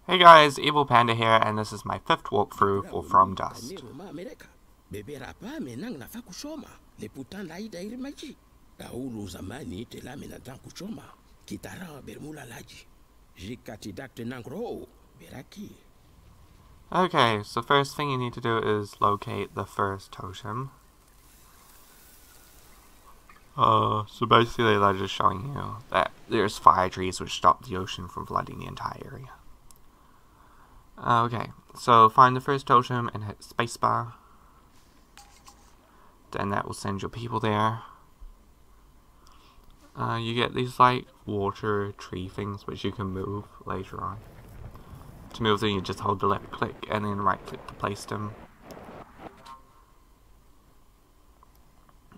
Hey guys, Evil Panda here, and this is my 5th walkthrough for From Dust. Okay, so first thing you need to do is locate the first totem. So basically they're just showing you that there's fire trees which stop the ocean from flooding the entire area. Okay, so find the first totem and hit spacebar. Then that will send your people there. You get these like water tree things which you can move later on. To move them you just hold the left click and then right click to place them.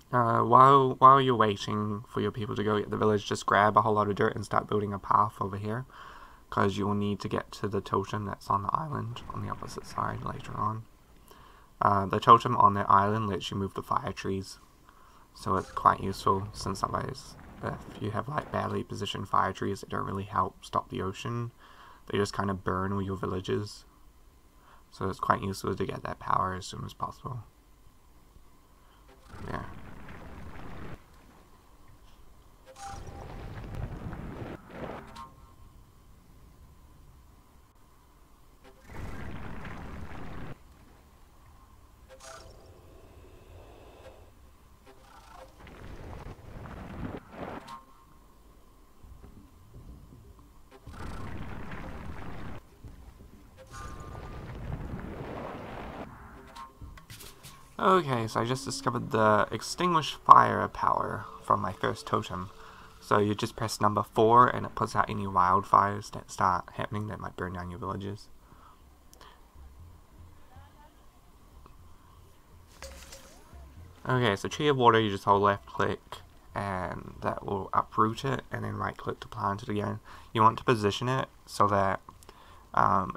While you're waiting for your people to go get the village, just grab a whole lot of dirt and start building a path over here. Because you will need to get to the totem that's on the island on the opposite side later on. The totem on the island lets you move the fire trees, so it's quite useful since otherwise if you have like badly positioned fire trees that don't really help stop the ocean, they just kind of burn all your villages. So it's quite useful to get that power as soon as possible. Yeah. Okay, so I just discovered the extinguish fire power from my first totem. So you just press number 4 and it puts out any wildfires that start happening that might burn down your villages. Okay, so tree of water, you just hold left click and that will uproot it, and then right click to plant it again. You want to position it so that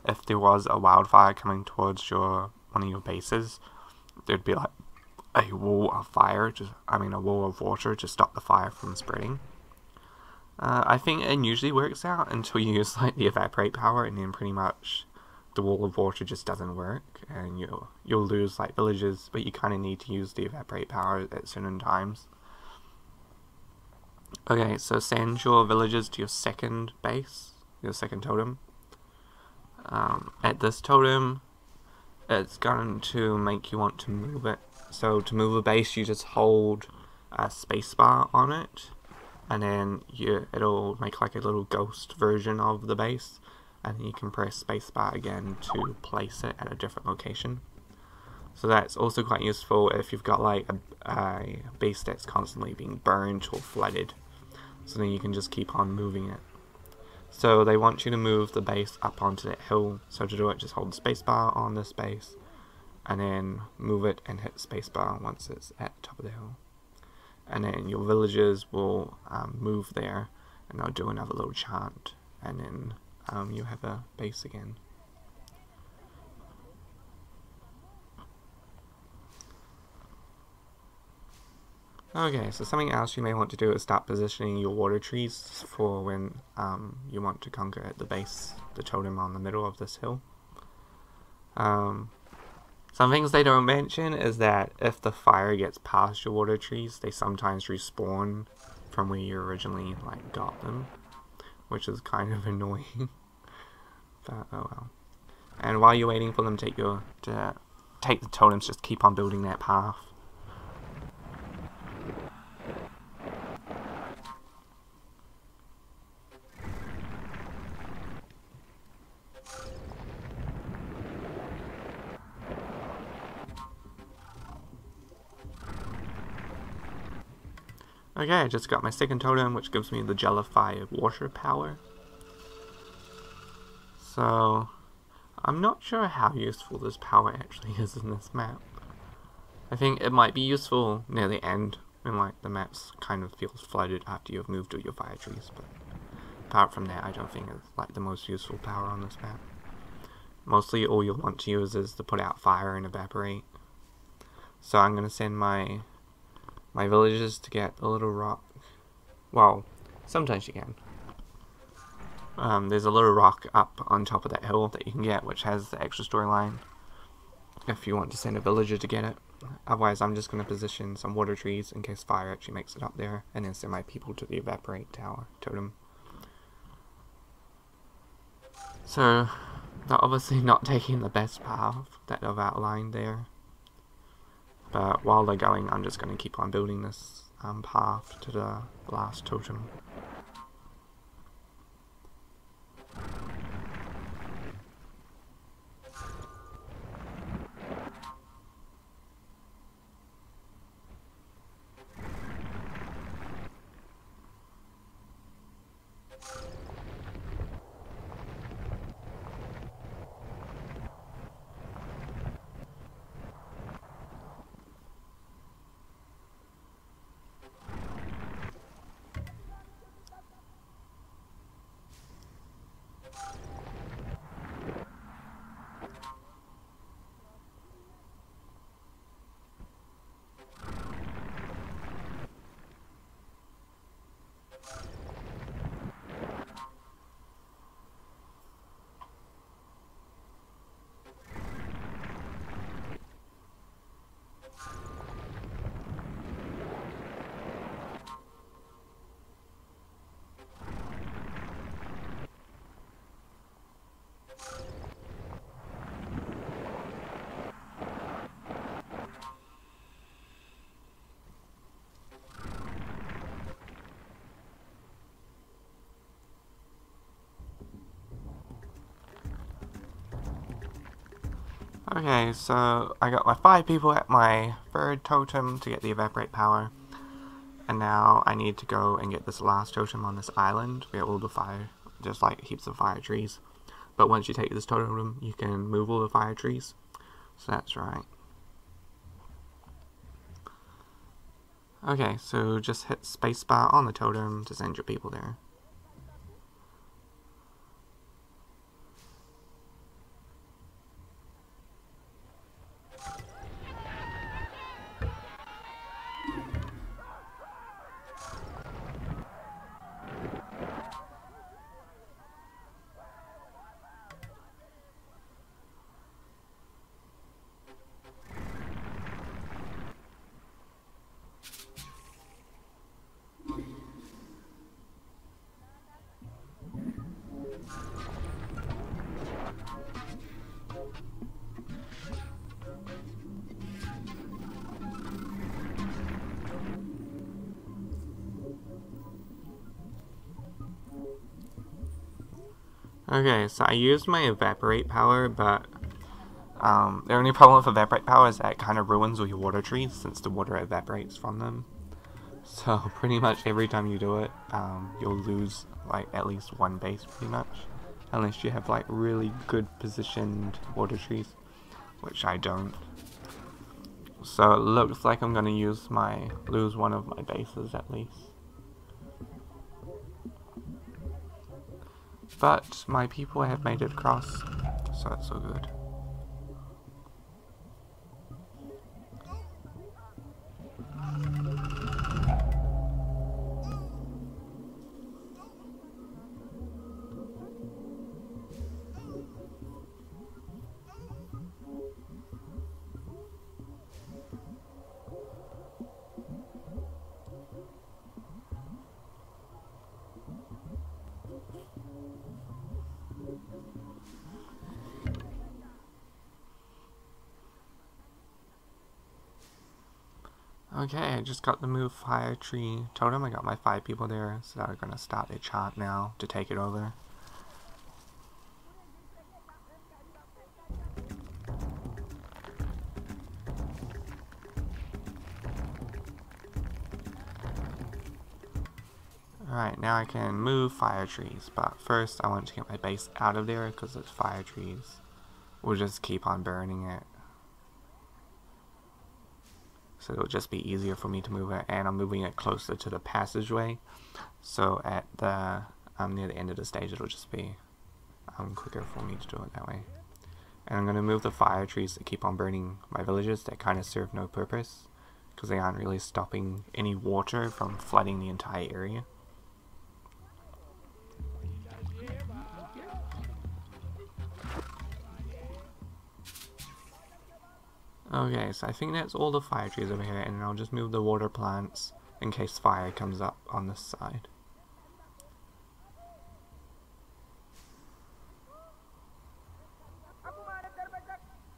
if there was a wildfire coming towards one of your bases, there'd be like a wall of fire, a wall of water to stop the fire from spreading. I think it usually works out until you use like the evaporate power, and then pretty much the wall of water just doesn't work, and you'll lose like villages, but you kind of need to use the evaporate power at certain times. Okay, so send your villages to your second base, your second totem. At this totem, it's going to make you want to move it. So to move a base, you just hold a spacebar on it, and then it'll make like a little ghost version of the base, and then you can press spacebar again to place it at a different location. So that's also quite useful if you've got like a base that's constantly being burned or flooded. So then you can just keep on moving it. So they want you to move the base up onto that hill. So to do it, just hold the spacebar on this base, and then move it and hit spacebar once it's at the top of the hill. And then your villagers will move there, and they'll do another little chant, and then you have a base again. Okay, so something else you may want to do is start positioning your water trees for when you want to conquer at the base, the totem on the middle of this hill. Some things they don't mention is that if the fire gets past your water trees, they sometimes respawn from where you originally like got them, which is kind of annoying. But oh well. And while you're waiting for them to take the totems, just keep on building that path. Okay, I just got my second totem, which gives me the Jellified water power. So, I'm not sure how useful this power actually is in this map. I think it might be useful near the end, when like the map's kind of feels flooded after you've moved all your fire trees, but apart from that, I don't think it's like the most useful power on this map. Mostly all you'll want to use is to put out fire and evaporate. So I'm going to send my villagers to get a little rock. Well, sometimes you can. There's a little rock up on top of that hill that you can get, which has the extra storyline if you want to send a villager to get it. Otherwise, I'm just going to position some water trees in case fire actually makes it up there, and then send my people to the evaporate tower totem. So, they're obviously not taking the best path that they've outlined there. But while they're going, I'm just going to keep on building this path to the last totem. Okay, so I got my 5 people at my 3rd totem to get the evaporate power. And now I need to go and get this last totem on this island where all the fire, just like heaps of fire trees. But once you take this totem, you can move all the fire trees. So that's right. Okay, so just hit spacebar on the totem to send your people there. Okay, so I used my evaporate power, but the only problem with evaporate power is that it kind of ruins all your water trees since the water evaporates from them. So pretty much every time you do it, you'll lose like at least one base pretty much. Unless you have like really good positioned water trees, which I don't. So it looks like I'm gonna lose one of my bases at least. But my people have made it across, so that's so good. Okay, I just got the move fire tree totem. I got my 5 people there, so they're gonna start a chant now to take it over. Alright, now I can move fire trees, but first I want to get my base out of there because those fire trees will just keep on burning it. So it'll just be easier for me to move it, and I'm moving it closer to the passageway. So at the near the end of the stage, it'll just be quicker for me to do it that way. And I'm going to move the fire trees that keep on burning my villages that kind of serve no purpose, because they aren't really stopping any water from flooding the entire area. Okay, so I think that's all the fire trees over here, and I'll just move the water plants in case fire comes up on this side.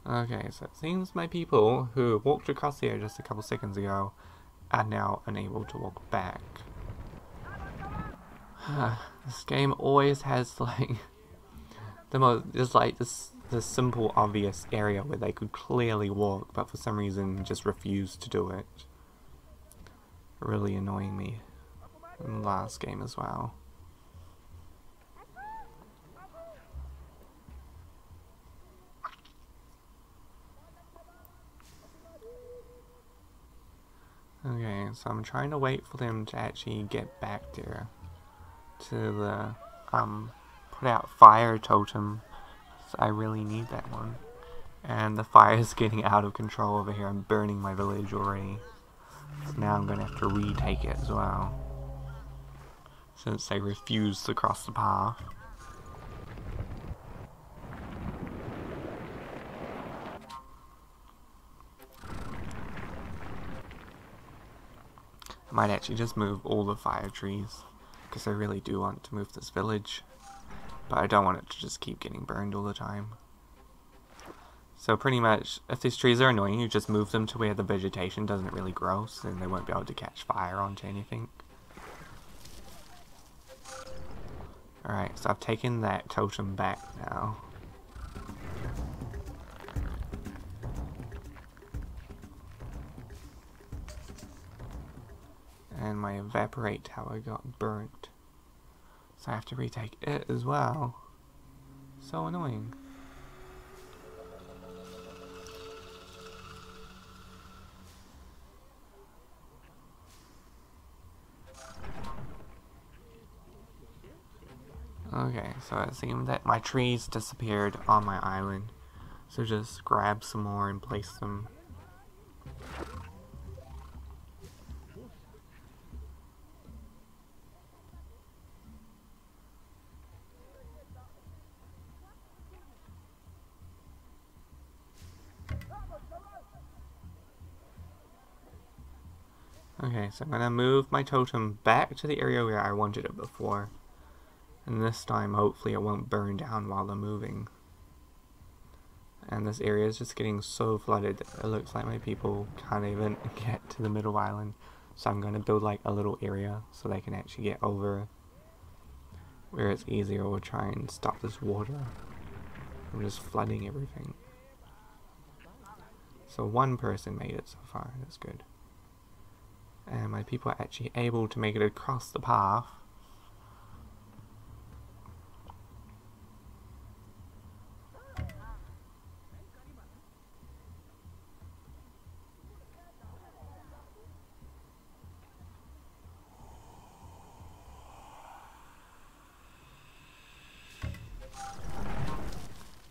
Okay, so it seems my people who walked across here just a couple seconds ago are now unable to walk back. This game always has like this simple obvious area where they could clearly walk, but for some reason just refuse to do it. Really annoying me in the last game as well. Okay, so I'm trying to wait for them to actually get back there to the put out fire totem. So I really need that one. And the fire is getting out of control over here. I'm burning my village already. So now I'm gonna have to retake it as well, since they refuse to cross the path. I might actually just move all the fire trees, because I really do want to move this village, but I don't want it to just keep getting burned all the time. So pretty much, if these trees are annoying, you just move them to where the vegetation doesn't really grow, so then they won't be able to catch fire onto anything. Alright, so I've taken that totem back now. And my evaporate tower got burnt, so I have to retake it as well. So annoying. Okay, so it seemed that my trees disappeared on my island, so just grab some more and place them. Okay, so I'm gonna move my totem back to the area where I wanted it before. And this time, hopefully, it won't burn down while I'm moving. And this area is just getting so flooded that it looks like my people can't even get to the middle island. So I'm going to build like a little area so they can actually get over where it's easier. We'll try and stop this water from just flooding everything. So one person made it so far, that's good. And my people are actually able to make it across the path.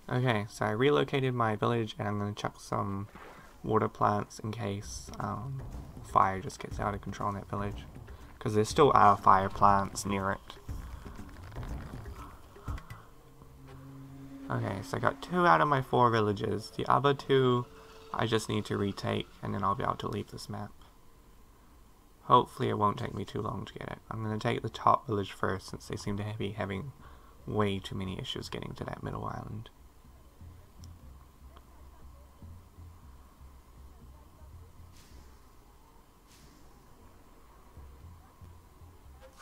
Okay, so I relocated my village and I'm going to chuck some water plants in case fire just gets out of control in that village. Because there still are fire plants near it. Okay, so I got 2 out of my 4 villages. The other 2 I just need to retake and then I'll be able to leave this map. Hopefully it won't take me too long to get it. I'm going to take the top village first since they seem to be having way too many issues getting to that middle island.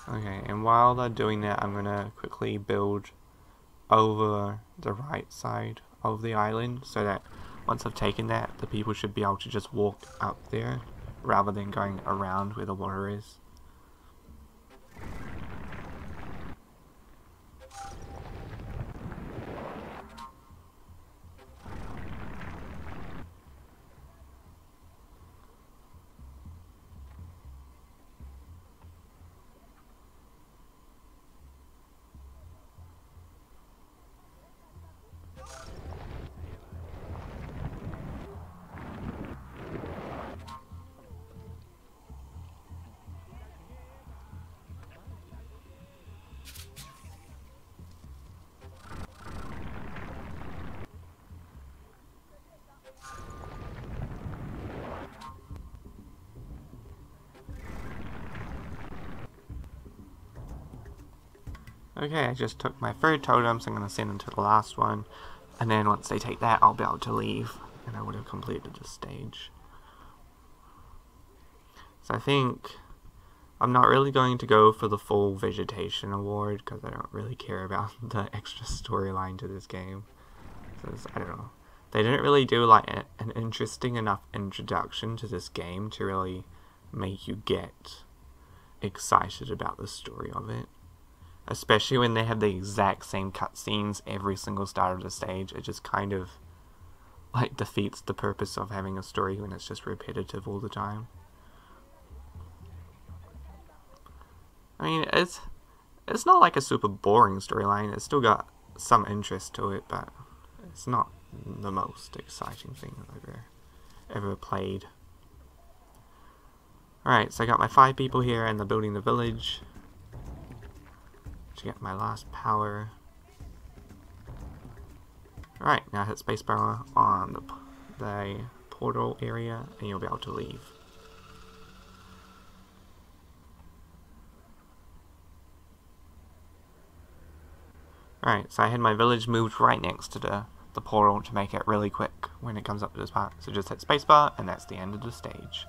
Okay, and while they're doing that, I'm gonna quickly build over the right side of the island so that once I've taken that, the people should be able to just walk up there rather than going around where the water is. Okay, I just took my third totem, so I'm going to send them to the last one. And then once they take that, I'll be able to leave. And I would have completed the stage. So I think I'm not really going to go for the full vegetation award, because I don't really care about the extra storyline to this game. Because, I don't know. They didn't really do like an interesting enough introduction to this game to really make you get excited about the story of it. Especially when they have the exact same cutscenes every single start of the stage. It just kind of like defeats the purpose of having a story when it's just repetitive all the time. I mean, it's not like a super boring storyline. It's still got some interest to it, but it's not the most exciting thing I've ever played. Alright, so I got my 5 people here and they're building the village to get my last power. Alright, now hit spacebar on the portal area and you'll be able to leave. Alright, so I had my village moved right next to the portal to make it really quick when it comes up to this part. So just hit spacebar and that's the end of the stage.